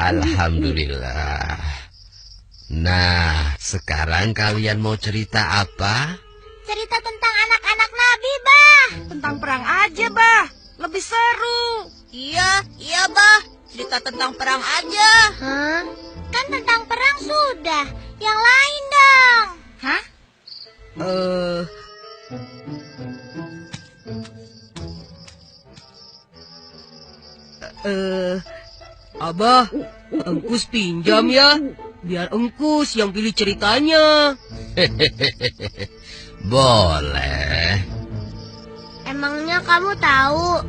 Alhamdulillah. Nah, sekarang kalian mau cerita apa? Cerita tentang anak-anak Nabi, Bah. Tentang perang aja, Bah. Lebih seru. Iya, Bah. Cerita tentang perang aja. Hah? Kan tentang perang sudah. Yang lain dong. Hah? Abah, Engkus pinjam ya. Biar Engkus yang pilih ceritanya. Boleh. Emangnya kamu tahu?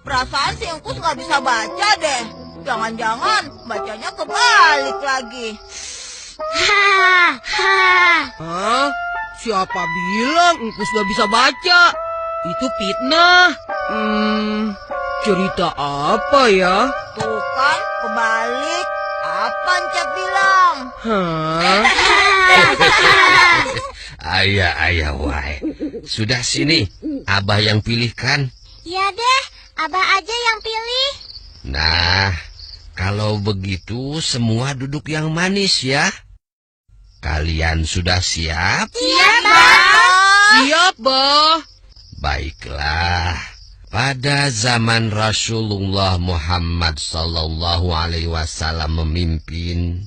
Perasaan si Engkus nggak bisa baca deh. Jangan-jangan bacanya kebalik lagi. Hah? Siapa bilang Engkus gak bisa baca? Itu fitnah. Cerita apa ya? Tuh kan, kebalik. Apa Encep bilang? Hah? Ayah, wahai. Sudah sini, Abah yang pilihkan. Ya deh, Abah aja yang pilih. Nah, kalau begitu semua duduk yang manis ya. Kalian sudah siap? Siap, Bah. Siap, Bah. Baiklah. Pada zaman Rasulullah Muhammad sallallahu alaihi wasallam memimpin,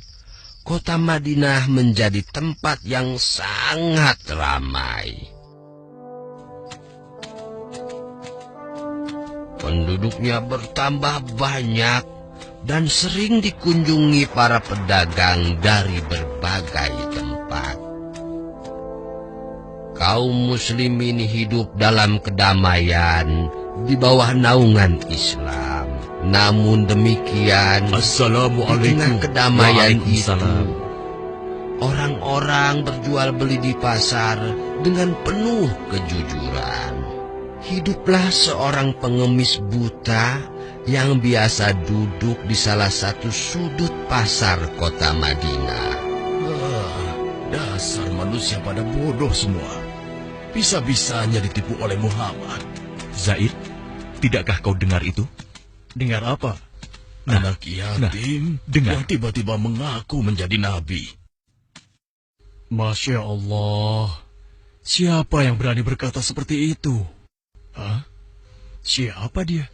kota Madinah menjadi tempat yang sangat ramai. Penduduknya bertambah banyak dan sering dikunjungi para pedagang dari berbagai tempat. Kaum muslimin hidup dalam kedamaian di bawah naungan Islam. Namun demikian, di tengah kedamaian itu, orang-orang berjual beli di pasar dengan penuh kejujuran. Hiduplah seorang pengemis buta yang biasa duduk di salah satu sudut pasar kota Madinah. Dasar manusia pada bodoh semua. Bisa-bisanya ditipu oleh Muhammad. Zaid, tidakkah kau dengar itu? Dengar apa? Nah, Anak yatim dengar. yang tiba-tiba mengaku menjadi nabi. Masya Allah. Siapa yang berani berkata seperti itu? Hah? Siapa dia?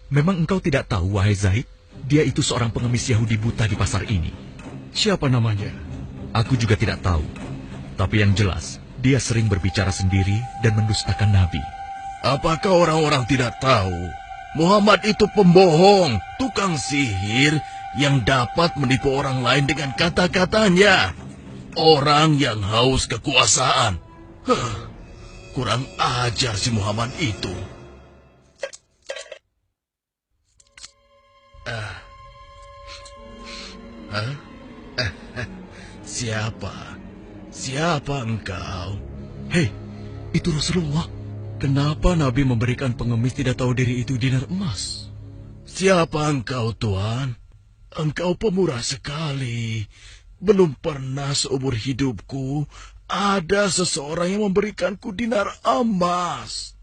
Memang engkau tidak tahu, wahai Zaid? Dia itu seorang pengemis Yahudi buta di pasar ini. Siapa namanya? Aku juga tidak tahu. Tapi yang jelas, dia sering berbicara sendiri dan mendustakan Nabi. Apakah orang-orang tidak tahu? Muhammad itu pembohong, tukang sihir yang dapat menipu orang lain dengan kata-katanya. Orang yang haus kekuasaan. Kurang ajar si Muhammad itu. Siapa engkau? Hei, itu Rasulullah. Kenapa Nabi memberikan pengemis tidak tahu diri itu dinar emas? Siapa engkau, Tuan? Engkau pemurah sekali. Belum pernah seumur hidupku ada seseorang yang memberikanku dinar emas.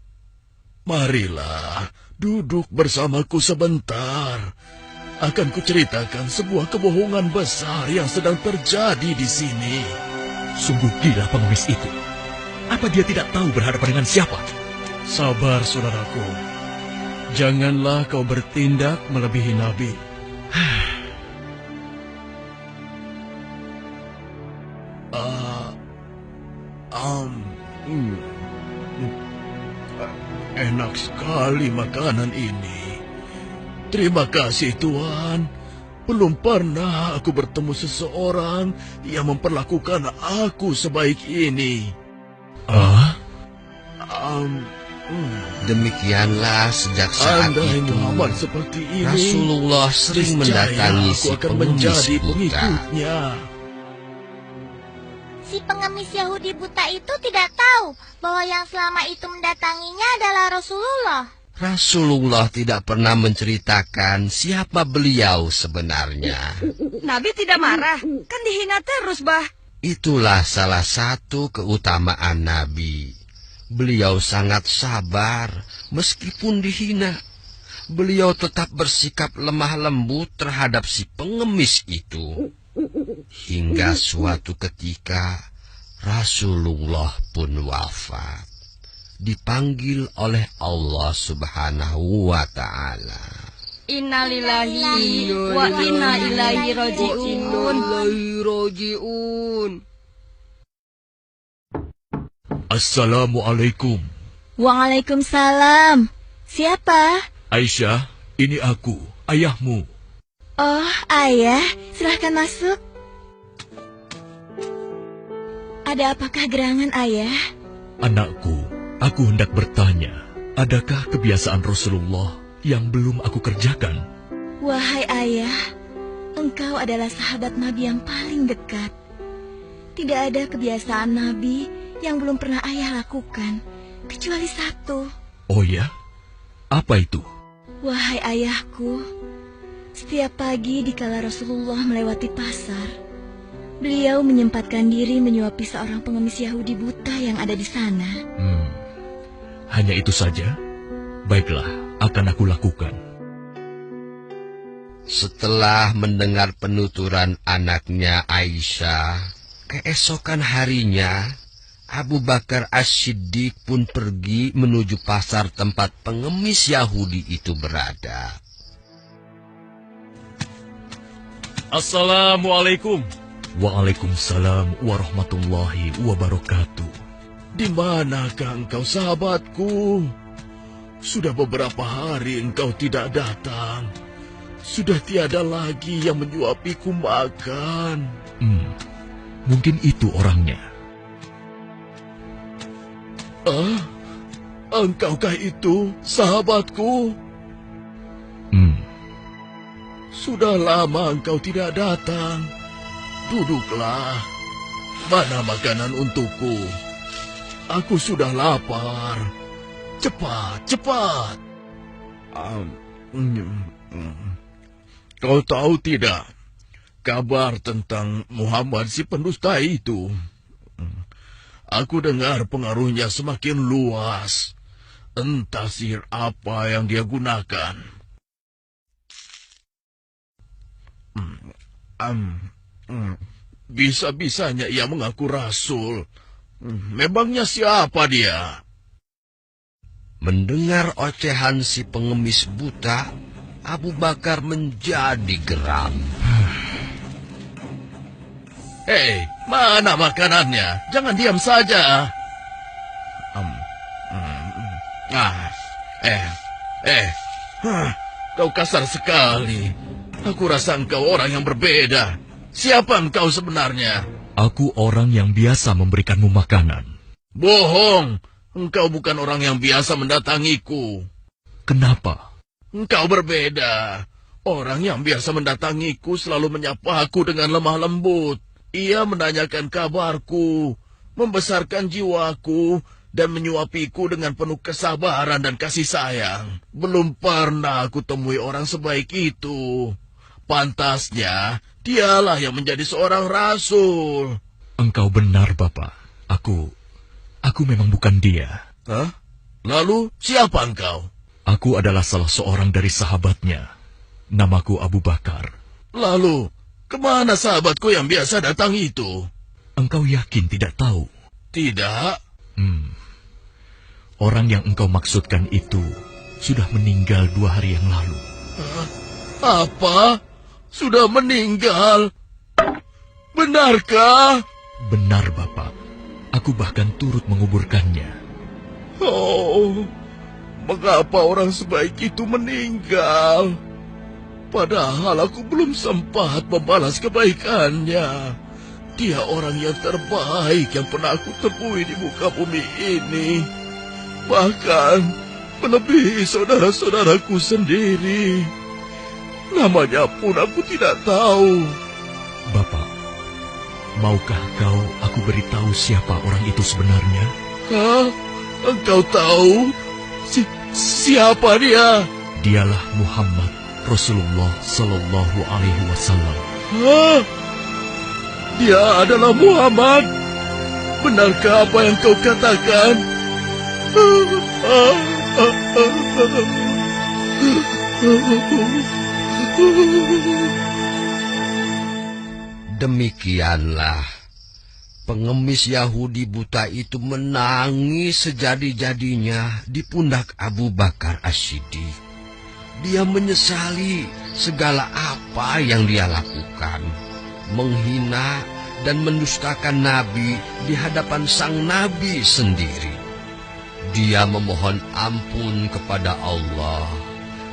Marilah, duduk bersamaku sebentar. Akan kuceritakan sebuah kebohongan besar yang sedang terjadi di sini. Sungguh gila pengemis itu. Apa dia tidak tahu berhadapan dengan siapa? Sabar, saudaraku. Janganlah kau bertindak melebihi Nabi. Enak sekali makanan ini. Terima kasih, Tuan. Belum pernah aku bertemu seseorang yang memperlakukan aku sebaik ini. Demikianlah sejak saat Andai itu Muhammad seperti ini, Rasulullah sering mendatangi aku si akan pengemis menjadi buta. pengikutnya. Si pengemis Yahudi buta itu tidak tahu bahwa yang selama itu mendatanginya adalah Rasulullah. Rasulullah tidak pernah menceritakan siapa beliau sebenarnya. Nabi tidak marah, kan dihina terus, Bah. Itulah salah satu keutamaan Nabi. Beliau sangat sabar meskipun dihina. beliau tetap bersikap lemah lembut terhadap si pengemis itu. Hingga suatu ketika Rasulullah pun wafat, dipanggil oleh Allah Subhanahu wa Ta'ala. Innalillahi wa inna ilaihi raji'un. Assalamualaikum. Waalaikumsalam. Siapa? Aisyah, ini aku, ayahmu. Oh, ayah. Silahkan masuk. Ada apakah gerangan, ayah? Anakku, aku hendak bertanya, adakah kebiasaan Rasulullah yang belum aku kerjakan? Wahai ayah, engkau adalah sahabat Nabi yang paling dekat. Tidak ada kebiasaan Nabi yang belum pernah ayah lakukan, kecuali satu. Oh ya? Apa itu? Wahai ayahku, setiap pagi dikala Rasulullah melewati pasar, beliau menyempatkan diri menyuapi seorang pengemis Yahudi buta yang ada di sana. Hanya itu saja? Baiklah, akan aku lakukan. Setelah mendengar penuturan anaknya Aisyah, keesokan harinya Abu Bakar As-Siddiq pun pergi menuju pasar tempat pengemis Yahudi itu berada. Assalamualaikum. Waalaikumsalam warahmatullahi wabarakatuh. Di manakah engkau, sahabatku? Sudah beberapa hari engkau tidak datang. Sudah tiada lagi yang menyuapiku makan. Mungkin itu orangnya. Engkaukah itu, sahabatku? Sudah lama engkau tidak datang. Duduklah. Mana makanan untukku? Aku sudah lapar. Cepat, cepat. Kau tahu tidak kabar tentang Muhammad si pendusta itu? Aku dengar pengaruhnya semakin luas. Entah sihir apa yang dia gunakan. Bisa-bisanya ia mengaku rasul. Memangnya siapa dia? Mendengar ocehan si pengemis buta, Abu Bakar menjadi geram. Hei, mana makanannya? Jangan diam saja. Kau kasar sekali. Aku rasa engkau orang yang berbeda. Siapa engkau sebenarnya? Aku orang yang biasa memberikanmu makanan. Bohong. Engkau bukan orang yang biasa mendatangiku. Kenapa? Engkau berbeda. Orang yang biasa mendatangiku selalu menyapa aku dengan lemah lembut. Ia menanyakan kabarku, membesarkan jiwaku, dan menyuapiku dengan penuh kesabaran dan kasih sayang. Belum pernah aku temui orang sebaik itu. Pantasnya, dialah yang menjadi seorang rasul. Engkau benar, Bapak. Aku memang bukan dia. Hah? Lalu, siapa engkau? Aku adalah salah seorang dari sahabatnya. Namaku Abu Bakar. Lalu, kemana sahabatku yang biasa datang itu? Engkau yakin tidak tahu? Tidak. Orang yang engkau maksudkan itu sudah meninggal 2 hari yang lalu. Apa? Sudah meninggal? Benarkah? Benar, Bapak. Aku bahkan turut menguburkannya. Oh, mengapa orang sebaik itu meninggal? Padahal aku belum sempat membalas kebaikannya. Dia orang yang terbaik yang pernah aku temui di muka bumi ini. Bahkan melebihi saudara-saudaraku sendiri. Namanya pun aku tidak tahu. Bapak, maukah aku beritahu siapa orang itu sebenarnya? Hah? Engkau tahu? Siapa dia? Dialah Muhammad Rasulullah Sallallahu Alaihi Wasallam. Hah? Dia adalah Muhammad? Benarkah apa yang kau katakan? Demikianlah pengemis Yahudi buta itu menangis sejadi-jadinya di pundak Abu Bakar As-Siddiq. Dia menyesali segala apa yang dia lakukan, menghina dan mendustakan Nabi di hadapan sang Nabi sendiri. Dia memohon ampun kepada Allah,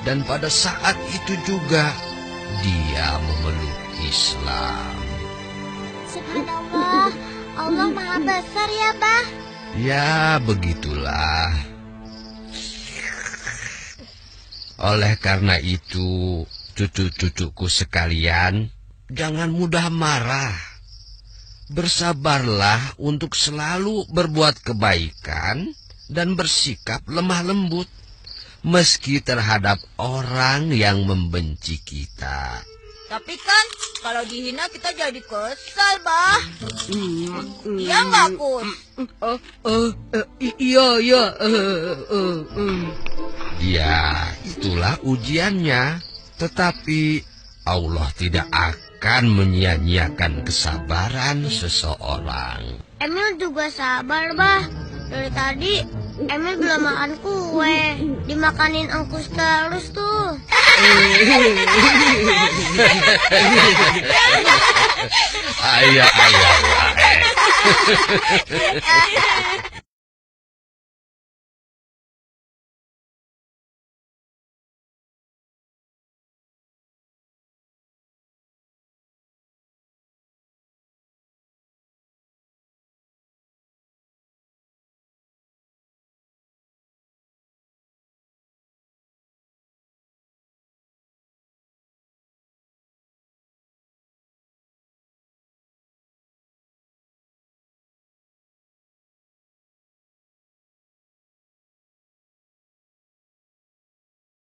dan pada saat itu juga dia memeluk Islam. Subhanallah, Allah Maha Besar ya, Bah. Ya, begitulah. Oleh karena itu, cucu-cucuku sekalian, jangan mudah marah. Bersabarlah untuk selalu berbuat kebaikan dan bersikap lemah lembut, meski terhadap orang yang membenci kita. Tapi kan kalau dihina kita jadi kesal, Bah. Iya nggak, Kus? Iya. Ya, itulah ujiannya. Tetapi Allah tidak akan menyia-nyiakan kesabaran seseorang. Emil juga sabar, Bah. Dari tadi Emil belum makan kue. Dimakanin Engkus terus tuh. Ayah.